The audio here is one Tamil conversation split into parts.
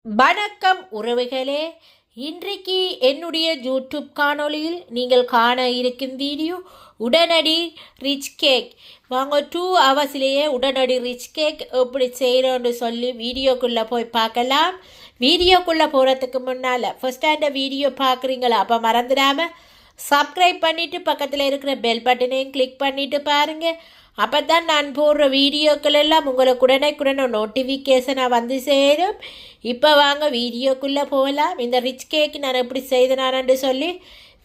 வணக்கம் உறவுகளே. இன்றைக்கு என்னுடைய யூடியூப் காணொளியில் நீங்கள் காண இருக்கும் வீடியோ உடனடி ரிச் கேக். வாங்க 2 ஹவர்ஸ்லேயே உடனடி ரிச் கேக் எப்படி செய்கிறோன்னு சொல்லி வீடியோக்குள்ளே போய் பார்க்கலாம். வீடியோக்குள்ளே போகிறதுக்கு முன்னால் ஃபர்ஸ்ட் அந்த வீடியோ பார்க்குறீங்களா? அப்போ மறந்துடாமல் சப்ஸ்கிரைப் பண்ணிவிட்டு பக்கத்தில் இருக்கிற பெல் பட்டனையும் கிளிக் பண்ணிவிட்டு பாருங்கள். அப்போ தான் நான் போடுற வீடியோக்கள் எல்லாம் உங்களுக்கு உடனே நோட்டிஃபிகேஷனாக வந்து சேரும். இப்போ வாங்க வீடியோக்குள்ளே போகலாம். இந்த ரிச் கேக் நான் எப்படி செய்தனான்னு சொல்லி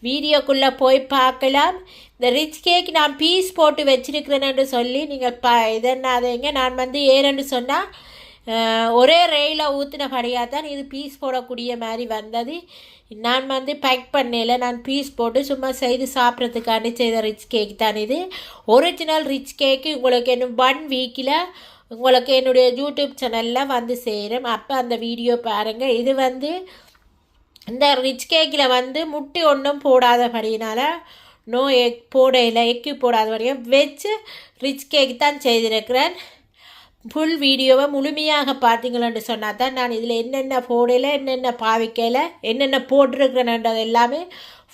வீடியோக்குள்ளே போய் பார்க்கலாம். இந்த ரிச் கேக் நான் பீஸ் போட்டு வச்சிருக்கிறேன்னு சொல்லி நீங்கள் இதென்னாதீங்க. நான் வந்து ஏன்னு சொன்னால் ஒரே ரெயிலில் ஊற்றினபடியாக தான் இது பீஸ் போடக்கூடிய மாதிரி வந்தது. நான் வந்து பேக் பண்ணல, நான் பீஸ் போட்டு சும்மா செய்து சாப்பிட்றதுக்காண்டி செய்த ரிச் கேக் தான் இது. ஒரிஜினல் ரிச் கேக்கு உங்களுக்கு இன்னும் 1 வீக்கில் உங்களுக்கு என்னுடைய யூடியூப் சேனலில் வந்து சேரும். அப்போ அந்த வீடியோ பாருங்கள். இது வந்து இந்த ரிச் கேக்கில் வந்து முட்டை ஒன்றும் போடாதபடினால நோ எக் போடையில் எக்கு போடாதபடியாக வச்சு ரிச் கேக் தான் செய்திருக்கிறேன். ஃபுல் வீடியோவை முழுமையாக பார்த்தீங்களன்னு சொன்னால் தான் நான் இதில் என்னென்ன போடையில் என்னென்ன பாவிக்கையில் என்னென்ன போட்டிருக்கிறேன்ன்றது எல்லாமே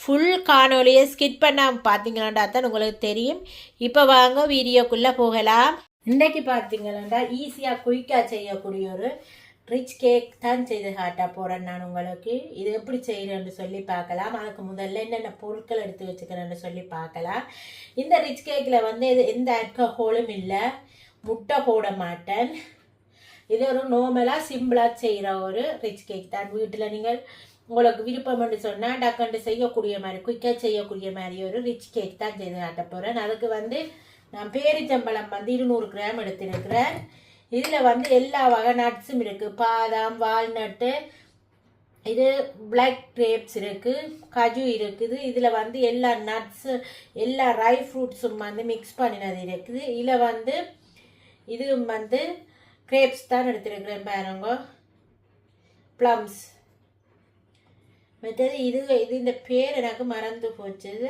ஃபுல் காணொலியை ஸ்கிப் பண்ணாமல் பார்த்தீங்களாண்டா தான் உங்களுக்கு தெரியும். இப்போ வாங்க வீடியோக்குள்ளே போகலாம். இன்றைக்கி பார்த்தீங்களாண்டா ஈஸியாக குயிக்காக செய்யக்கூடிய ஒரு ரிச் கேக் தான் செய்து காட்ட போகிறேன் நான் உங்களுக்கு. இது எப்படி செய்கிறேன்னு சொல்லி பார்க்கலாம். அதுக்கு முதல்ல என்னென்ன பொருட்கள் எடுத்து வச்சுக்கிறேன்னு சொல்லி பார்க்கலாம். இந்த ரிச் கேக்கில் வந்து எந்த ஆல்கஹாலும் இல்லை, முட்டை போட மாட்டேன். இது ஒரு நார்மலாக சிம்பிளாக செய்கிற ஒரு ரிச் கேக் தான். வீட்டில் நீங்கள் உங்களுக்கு விருப்பம்னு சொன்னால் டக்கண்டு செய்யக்கூடிய மாதிரி குயிக்காக செய்யக்கூடிய மாதிரி ஒரு ரிச் கேக் தான் செய்து காட்ட போகிறேன். அதுக்கு வந்து நான் பேரிச்சம்பழம் வந்து 200 கிராம் எடுத்துருக்கிறேன். இதில் வந்து எல்லா வகை நட்ஸும் இருக்குது. பாதாம், வால்நட்டு, இது பிளாக் கிரேப்ஸ் இருக்குது, கஜு இருக்குது. இதில் வந்து எல்லா நட்ஸு எல்லா ட்ரை ஃப்ரூட்ஸும் வந்து மிக்ஸ் பண்ணினது இருக்குது. இதில் வந்து இது வந்து கிரேப்ஸ் தான் எடுத்துருக்கிறேன் பாருங்க, ப்ளம்ஸ். மற்றது இது இந்த பேர் எனக்கு மறந்து போச்சுது,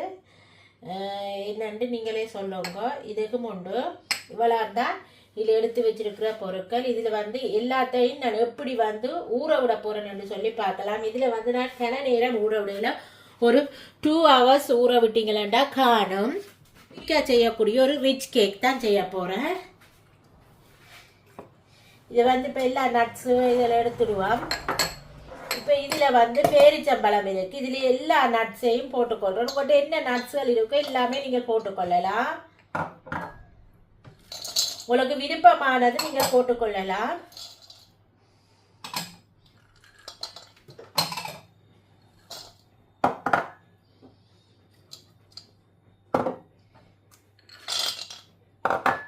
என்னண்டு நீங்களே சொல்லுங்க. இதுக்கு முண்டு இவ்வளோ தான் இதில் எடுத்து வச்சிருக்கிற பொருட்கள். இதில் வந்து எல்லாத்தையும் நான் எப்படி வந்து ஊற விட போகிறேன்னு சொல்லி பார்க்கலாம். இதில் வந்து நான் கன நேரம் ஊற விடல, ஒரு 2 ஹவர்ஸ் ஊற விட்டீங்களா காணும். செய்யக்கூடிய ஒரு ரிச் கேக் தான் செய்ய போகிறேன். இது வந்து இப்போ எல்லா நட்ஸு இதில் எடுத்துடுவோம். இப்போ இதில் வந்து பேரிச்சம்பழம் இருக்குது. இதில் எல்லா நட்ஸையும் போட்டுக்கொள்கிறோம். உங்கள்கிட்ட என்ன நட்ஸுகள் இருக்கோ எல்லாமே நீங்கள் போட்டுக்கொள்ளலாம். உங்களுக்கு விருப்பமானது நீங்கள் போட்டுக்கொள்ளலாம்.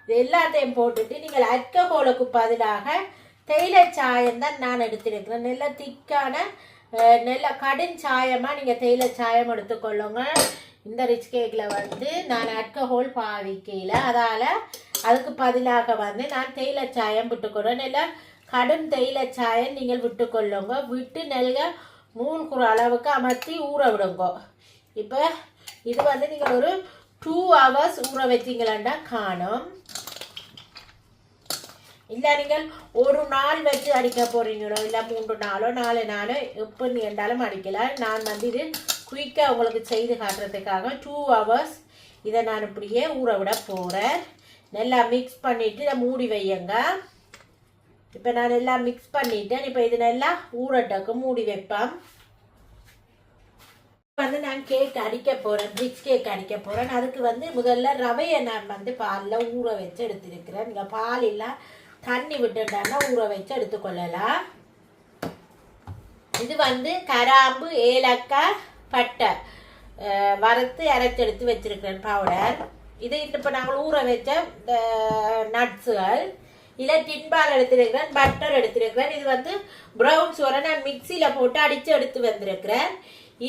இது எல்லாத்தையும் போட்டுட்டு நீங்கள் ஆல்கஹாலுக்கு பதிலாக தேயிலை சாயம் தான் நான் எடுத்துருக்கிறேன். நல்ல திக்கான நல்ல கடும் சாயமாக நீங்கள் தேயிலை சாயம் எடுத்துக்கொள்ளுங்க. இந்த ரிச் கேக்கில் வந்து நான் ஆல்கஹால் பாவிக்கையில் அதால் அதுக்கு பதிலாக வந்து நான் தேயிலை சாயம் விட்டுக்கொள்கிறேன். நல்ல கடும் தேயிலை சாயம் நீங்கள் விட்டுக்கொள்ளுங்க. விட்டு நல்ல 3 குறை அளவுக்கு அமர்த்தி ஊற விடுங்க. இப்போ இது வந்து நீங்கள் ஒரு 2 ஹவர்ஸ் ஊற வச்சிங்களாண்டா காணும். இல்லை நீங்கள் ஒரு நாள் வச்சு அடிக்க போகிறீங்களோ, இல்லை 3 நாளோ 4 நாளோ எப்போ என்றாலும் அடிக்கலாம். நான் வந்து இது குயிக்காக உங்களுக்கு செய்து காட்டுறதுக்காக 2 ஹவர்ஸ் இதை நான் இப்படியே ஊற விட போகிறேன். நல்லா மிக்ஸ் பண்ணிவிட்டு இதை மூடி வையுங்க. இப்போ நான் எல்லாம் மிக்ஸ் பண்ணிட்டேன். இப்போ இது நல்லா ஊறட்டக்கு மூடி வைப்பேன். வந்து நான் கேக் அடிக்க போகிறேன், ரிச் கேக் அடிக்க போகிறேன். அதுக்கு வந்து முதல்ல ரவையை நான் வந்து பாலில் ஊற வச்சு எடுத்துருக்கிறேன். நீங்கள் பால் இல்லை தண்ணி விட்டுட்டான்னா ஊற வச்சு எடுத்துக்கொள்ளலாம். இது வந்து கராம்பு, ஏலக்காய், பட்டை வறுத்து அரைச்சி எடுத்து வச்சிருக்கிறேன் பவுடர். இது இப்போ நாங்கள் ஊற வச்ச நட்ஸுகள். இதில் டின்பால் எடுத்துருக்கிறேன், பட்டர் எடுத்துருக்கிறேன். இது வந்து ப்ரௌன் சுகரை நான் மிக்சியில் போட்டு அடித்து எடுத்து வந்திருக்கிறேன்.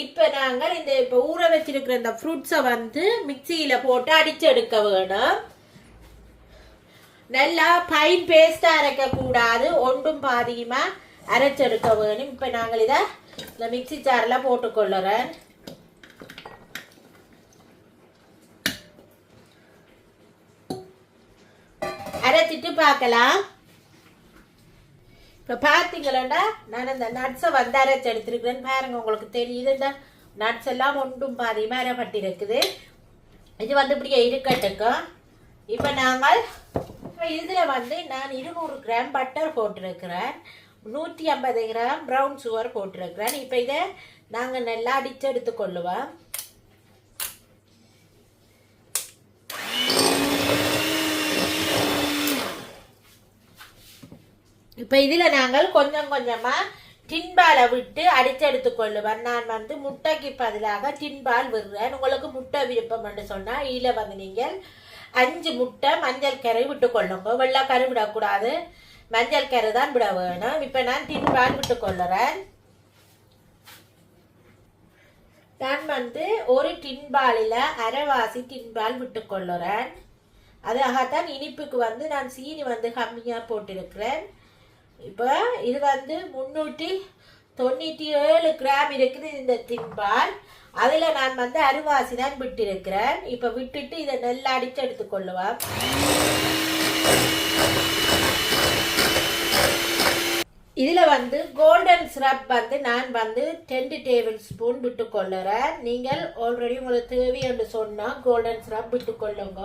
இப்போ நாங்கள் இந்த இப்போ ஊற வச்சிருக்கிற இந்த ஃப்ரூட்ஸை வந்து மிக்சியில் போட்டு அடித்து எடுக்க வேணும். நல்லா ஃபைன் பேஸ்ட்டாக அரைக்கக்கூடாது, ஒன்றும் பாதியமாக அரைச்செடுக்க வேணும். இப்போ நாங்கள் இதை இந்த மிக்சி ஜாரில் போட்டுக்கொள்ளுறேன். அரைச்சிட்டு பார்க்கலாம். இப்போ பார்த்தீங்களா நான் அந்த நட்ஸை வந்து அரைச்சி எடுத்துருக்கிறேன்னு பாருங்க, உங்களுக்கு தெரியுது. இந்த நட்ஸ் எல்லாம் ஒன்றும் பாதியமாக அரைப்பட்டிருக்குது. இது வந்து இப்படியே இருக்கட்டுக்கும். இப்போ நாங்கள் இதில் வந்து நான் 200 கிராம் பட்டர் போட்டிருக்கிறேன், 150 கிராம் ப்ரௌன் சுகர் போட்டிருக்கிறேன். இப்போ இதை நாங்கள் நல்லா அடித்து எடுத்துக்கொள்ளுவோம். இப்போ இதில் நாங்கள் கொஞ்சம் கொஞ்சமாக டின்பாலை விட்டு அடித்து எடுத்துக்கொள்ளுவேன். நான் வந்து முட்டைக்கு பதிலாக டின்பால் விடுறேன். உங்களுக்கு முட்டை விருப்பம் என்று சொன்னால் இதில் வந்து நீங்கள் 5 முட்டை மஞ்சள் கரை விட்டு கொள்ளுங்க. வெள்ளை கரை விடக்கூடாது, மஞ்சள் கரை தான் விட வேணும். இப்போ நான் டின்பால் விட்டு கொள்ளுறேன். நான் வந்து ஒரு டின்பாலில் அரைவாசி டின்பால் விட்டு கொள்ளுறேன். அதுக்காகத்தான் இனிப்புக்கு வந்து நான் சீனி வந்து கம்மியாக போட்டிருக்கிறேன். இப்போ இது வந்து 397 கிராம் இருக்குது இந்த டின்பால். அதில் நான் வந்து அரைவாசி தான் விட்டிருக்கிறேன். இப்போ விட்டுட்டு இதை நல்லா அடித்து எடுத்துக்கொள்ளுவேன். இதில் வந்து கோல்டன் சிரப் வந்து நான் வந்து 10 டேபிள் ஸ்பூன் விட்டுக்கொள்ளுறேன். நீங்கள் ஆல்ரெடி உங்களுக்கு தேவை என்று சொன்னால் கோல்டன் சிரப் விட்டுக்கொள்ளுங்க.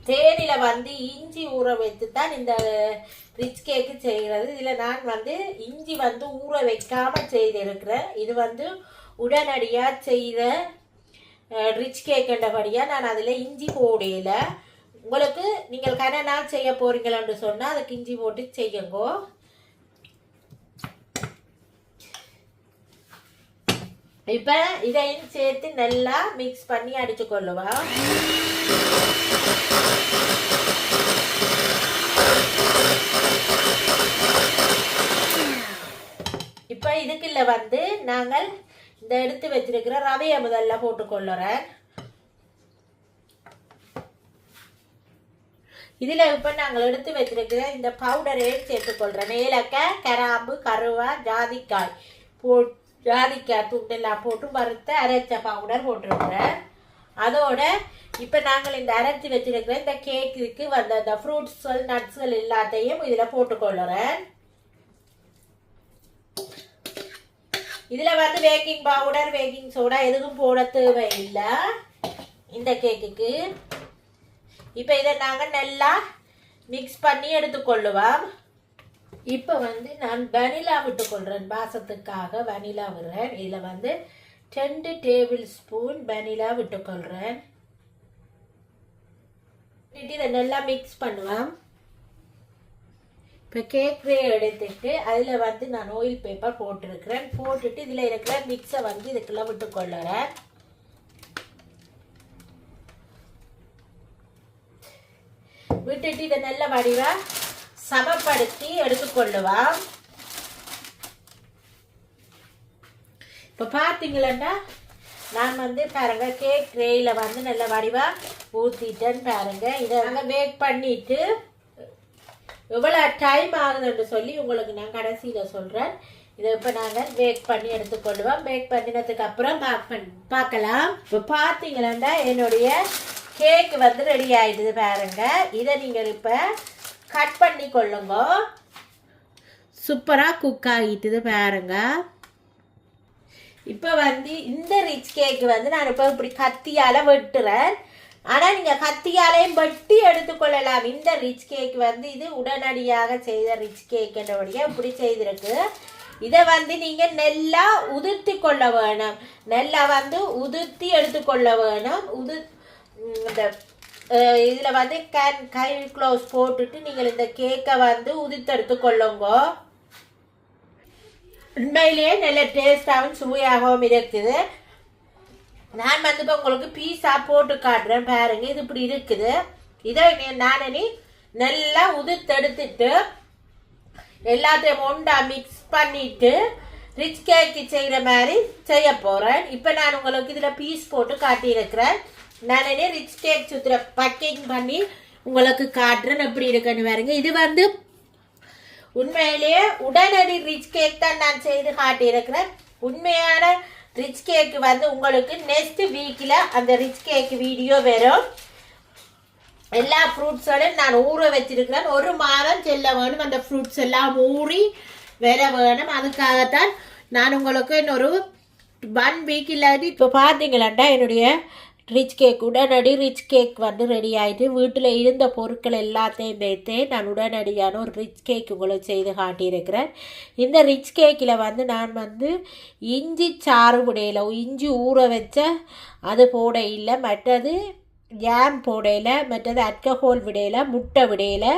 தேனியில் வந்து இஞ்சி ஊற வைத்து தான் இந்த ரிச் கேக்கு செய்கிறது. இதில் நான் வந்து இஞ்சி வந்து ஊற வைக்காமல் செய்திருக்கிறேன். இது வந்து உடனடியாக செய்த ரிச் கேக்குன்றபடியாக நான் அதில் இஞ்சி போடையில். உங்களுக்கு நீங்கள் கன நாள் செய்ய போகிறீங்களன்னு சொன்னால் அதுக்கு இஞ்சி போட்டு செய்யுங்கோ. இப்போ இதையும் சேர்த்து நல்லா மிக்ஸ் பண்ணி அடித்து கொள்ளுவோம். இப்போ இதுக்குள்ள வந்து நாங்கள் இந்த எடுத்து வச்சிருக்கிற ரவையை முதல்ல போட்டுக்கொள்ளுறேன். இதில் இப்போ நாங்கள் எடுத்து வச்சிருக்கிற இந்த பவுடரையும் சேர்த்துக்கொள்கிறேன். ஏலக்காய், கிராம்பு, கருவா, ஜாதிக்காய் ஜாதிக்காய் துண்டெல்லாம் போட்டு வறுத்த அரைச்ச பவுடர் போட்டிருக்கிறேன். அதோட இப்போ நாங்கள் இந்த அரைச்சி வச்சிருக்கிற இந்த கேக்குக்கு வந்த அந்த ஃப்ரூட்ஸ்கள் நட்ஸ்கள் எல்லாத்தையும் இதில் போட்டுக்கொள்ளுறேன். இதில் வந்து பேக்கிங் பவுடர், பேக்கிங் சோடா எதுவும் போட தேவையில்லை இந்த கேக்குக்கு. இப்போ இதை நாங்கள் நல்லா மிக்ஸ் பண்ணி எடுத்துக்கொள்ளுவோம். இப்போ வந்து நான் வனிலா விட்டுக்கொள்கிறேன். பாசத்துக்காக வனிலா விடுறேன். இதில் வந்து 2 டேபிள் ஸ்பூன் வனிலா விட்டுக்கொள்கிறேன். இதை நல்லா மிக்ஸ் பண்ணுவேன். இப்போ கேக் ட்ரே எடுத்துட்டு அதில் வந்து நான் ஆயில் பேப்பர் போட்டிருக்கிறேன். போட்டுட்டு இதில் இருக்கிற மிக்ஸை வந்து இதுக்குள்ள விட்டுக்கொள்ளுறேன். விட்டுட்டு இதை நல்ல வடிவாக சமப்படுத்தி எடுத்துக்கொள்ளுவோம். இப்போ பார்த்தீங்களா நான் வந்து பாருங்க கேக் ட்ரேயில் வந்து நல்ல வடிவாக ஊற்றிட்டேன்னு பாருங்க. இதை நாங்கள் பேக் பண்ணிட்டு எவ்வளோ டைம் ஆகுதுன்னு சொல்லி உங்களுக்கு நான் கடைசியில் சொல்கிறேன். இதை இப்போ நாங்கள் பேக் பண்ணி எடுத்துக்கொள்ளுவோம். பேக் பண்ணினதுக்கு அப்புறம் பார்க்கலாம். இப்போ பார்த்தீங்களா என்னுடைய கேக் வந்து ரெடி ஆகிடுது பாருங்க. இதை நீங்கள் இப்போ கட் பண்ணி கொள்ளுங்க. சூப்பராக குக் ஆகிட்டுது பாருங்க. இப்போ வந்து இந்த ரிச் கேக்கு வந்து நான் இப்போ இப்படி கத்தியால் வெட்டுறேன். ஆனால் நீங்கள் கத்தியாலையும் வெட்டி எடுத்துக்கொள்ளலாம். இந்த ரிச் கேக் வந்து இது உடனடியாக செய்த ரிச் கேக்குன்றபடியாக இப்படி செய்திருக்கு. இதை வந்து நீங்கள் நல்லா உதிர்த்தி கொள்ள வேணும். நல்லா வந்து உதிர்த்தி எடுத்துக்கொள்ள வேணும். இந்த இதில் வந்து கை க்ளவுஸ் போட்டுட்டு நீங்கள் இந்த கேக்கை வந்து உதிர்த்து எடுத்துக்கொள்ளுங்க. உண்மையிலேயே நல்ல டேஸ்டாகவும் சுவையாகவும் இருக்குது. நான் வந்து இப்போ உங்களுக்கு பீஸா போட்டு காட்டுறேன் பாருங்க. இது இப்படி இருக்குது. இதை நான் நல்லா உதிர்த்து எடுத்துட்டு எல்லாத்தையும் ஒண்டா மிக்ஸ் பண்ணிட்டு ரிச் கேக்கு செய்கிற மாதிரி செய்ய போகிறேன். இப்போ நான் உங்களுக்கு இதில் பீஸ் போட்டு காட்டியிருக்கிறேன். நான் ரிச் கேக் சுற்றுற பேக்கிங் பண்ணி உங்களுக்கு காட்டுறேன் எப்படி இருக்குன்னு பாருங்க. இது வந்து உண்மையிலேயே உடனடி ரிச் கேக் தான் நான் செய்து காட்டியிருக்கிறேன். உண்மையான ரிச் கேக்கு வந்து உங்களுக்கு நெக்ஸ்ட் வீக்கில் அந்த ரிச் கேக் வீடியோ வரும். எல்லா ஃப்ரூட்ஸோடையும் நான் ஊற வச்சிருக்கிறேன். ஒரு மாதம் செல்ல வேணும், அந்த ஃப்ரூட்ஸ் எல்லாம் ஊறி வர வேணும். அதுக்காகத்தான் நான் உங்களுக்கு இன்னொரு 1 வீக் இல்லாட்டி இப்போ பார்த்தீங்களாண்டா என்னுடைய ரிச் கேக் உடனடி ரிச் கேக் வந்து ரெடி ஆகிட்டு வீட்டில் இருந்த பொருட்கள் எல்லாத்தையும் வைத்து நான் உடனடியான ஒரு ரிச் கேக் உங்களுக்கு செய்து காட்டியிருக்கிறேன். இந்த ரிச் கேக்கில் வந்து நான் வந்து இஞ்சி சாறு விடையில் இஞ்சி ஊற வச்ச அது போட இல்லை, மற்றது ஜாம் போடையில், மற்றது அல்கஹால் விடையில், முட்டை விடையில்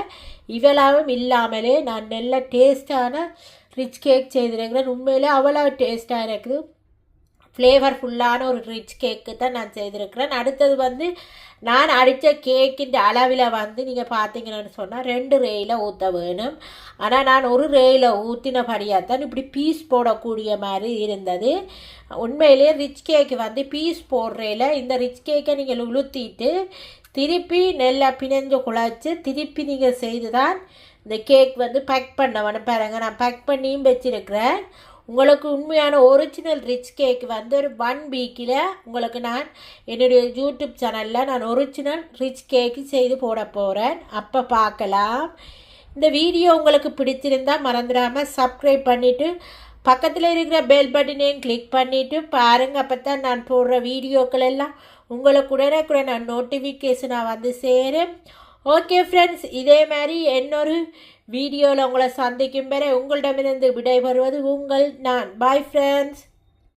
இவ்வளவும் இல்லாமலே நான் நல்ல டேஸ்டான ரிச் கேக் செய்திருக்கிறேன். உண்மையிலே அவ்வளோ டேஸ்ட்டாக இருக்குது. ஃப்ளேவர்ஃபுல்லான ஒரு ரிச் கேக்கு தான் நான் செய்திருக்கிறேன். அடுத்தது வந்து நான் அடித்த கேக்கின் அளவில் வந்து நீங்கள் பார்த்தீங்கன்னு சொன்னால் 2 ரேயில் ஊற்ற வேணும். ஆனால் நான் ஒரு ரேயில் ஊற்றினபடியாக தான் இப்படி பீஸ் போடக்கூடிய மாதிரி இருந்தது. உண்மையிலேயே ரிச் கேக்கு வந்து பீஸ் போடுறையில் இந்த ரிச் கேக்கை நீங்கள் உளுத்திட்டு திருப்பி நல்லா பிணைஞ்சு குழச்சி திருப்பி நீங்கள் செய்து தான் இந்த கேக் வந்து பேக் பண்ண வேணும். பாருங்கள், நான் பேக் பண்ணியும் வச்சுருக்கிறேன். உங்களுக்கு உண்மையான ஒரிஜினல் ரிச் கேக் வந்து ஒரு 1 வீக்கில் உங்களுக்கு நான் என்னுடைய யூடியூப் சேனலில் நான் ஒரிஜினல் ரிச் கேக்கு செய்து போட போகிறேன். அப்போ பார்க்கலாம். இந்த வீடியோ உங்களுக்கு பிடிச்சிருந்தால் மறந்துடாமல் சப்ஸ்கிரைப் பண்ணிவிட்டு பக்கத்தில் இருக்கிற பெல் பட்டனையும் கிளிக் பண்ணிவிட்டு பாருங்கள். அப்போ தான் நான் போடுற வீடியோக்கள் எல்லாம் உங்களுக்கு உடனே நோட்டிஃபிகேஷனாக வந்து சேரும். ஓகே ஃப்ரெண்ட்ஸ், இதே மாதிரி இன்னொரு வீடியோவில் உங்களை சந்திக்கும் வரை உங்களிடமிருந்து விடைபெறுவது நான். Bye friends.